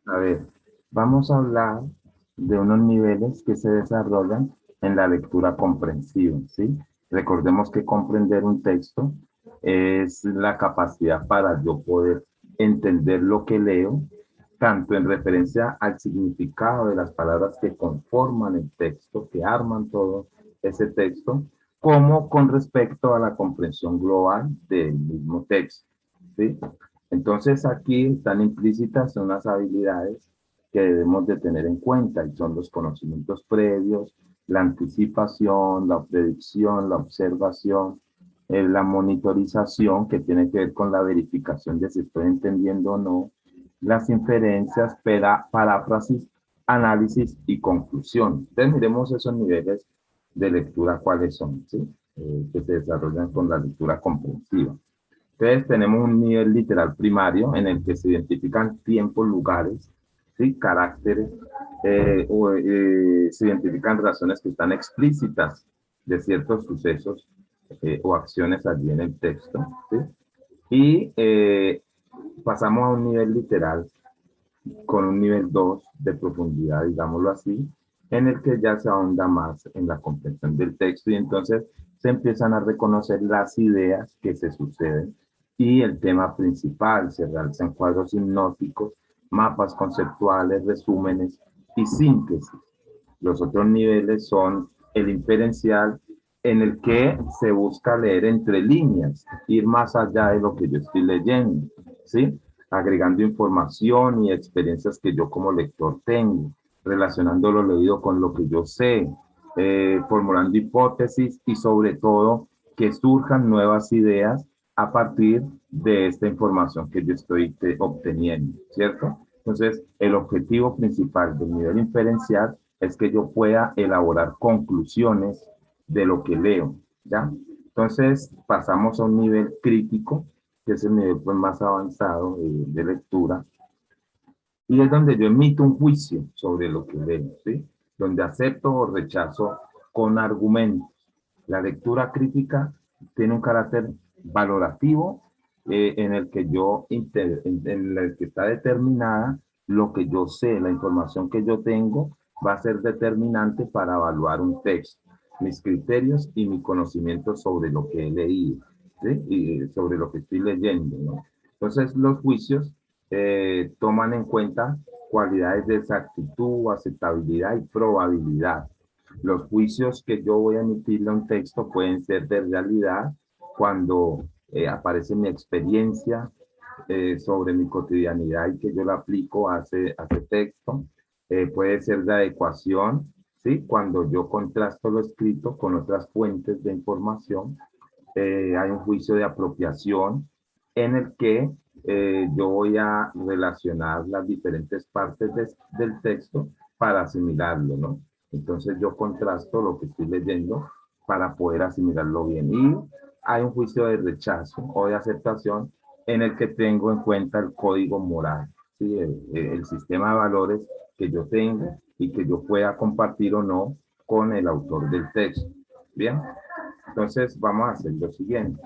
A ver, vamos a hablar de unos niveles que se desarrollan en la lectura comprensiva, ¿sí? Recordemos que comprender un texto es la capacidad para yo poder entender lo que leo, tanto en referencia al significado de las palabras que conforman el texto, que arman todo ese texto, como con respecto a la comprensión global del mismo texto, ¿sí? Entonces aquí están implícitas unas habilidades que debemos de tener en cuenta y son los conocimientos previos, la anticipación, la predicción, la observación, la monitorización que tiene que ver con la verificación de si estoy entendiendo o no, las inferencias, paráfrasis, análisis y conclusión. Entonces miremos esos niveles de lectura cuáles son, ¿sí? Que se desarrollan con la lectura comprensiva. Entonces tenemos un nivel literal primario en el que se identifican tiempos, lugares, ¿sí? Caracteres, se identifican razones que están explícitas de ciertos sucesos o acciones allí en el texto, ¿sí? Y pasamos a un nivel literal con un nivel 2 de profundidad, digámoslo así, en el que ya se ahonda más en la comprensión del texto y entonces se empiezan a reconocer las ideas que se suceden y el tema principal, se realizan cuadros hipnóticos, mapas conceptuales, resúmenes y síntesis. Los otros niveles son el inferencial, en el que se busca leer entre líneas, ir más allá de lo que yo estoy leyendo, ¿sí? Agregando información y experiencias que yo como lector tengo, relacionando lo leído con lo que yo sé, formulando hipótesis y sobre todo que surjan nuevas ideas a partir de esta información que yo estoy obteniendo, ¿cierto? Entonces, el objetivo principal del nivel inferencial es que yo pueda elaborar conclusiones de lo que leo, ¿ya? Entonces pasamos a un nivel crítico, que es el nivel pues, más avanzado de lectura, y es donde yo emito un juicio sobre lo que leo, ¿sí? Donde acepto o rechazo con argumentos. La lectura crítica tiene un carácter valorativo en el que en el que está determinada lo que yo sé, la información que yo tengo va a ser determinante para evaluar un texto, mis criterios y mi conocimiento sobre lo que he leído, ¿sí? Y sobre lo que estoy leyendo, ¿no? Entonces, los juicios toman en cuenta cualidades de exactitud, aceptabilidad y probabilidad. Los juicios que yo voy a emitirle a un texto pueden ser de realidad cuando aparece mi experiencia sobre mi cotidianidad y que yo la aplico a ese texto. Puede ser de adecuación, ¿sí? Cuando yo contrasto lo escrito con otras fuentes de información. Hay un juicio de apropiación en el que yo voy a relacionar las diferentes partes del texto para asimilarlo, ¿no? Entonces yo contrasto lo que estoy leyendo para poder asimilarlo bien. Y hay un juicio de rechazo o de aceptación en el que tengo en cuenta el código moral, ¿sí? El sistema de valores que yo tengo y que yo pueda compartir o no con el autor del texto. Bien, entonces vamos a hacer lo siguiente.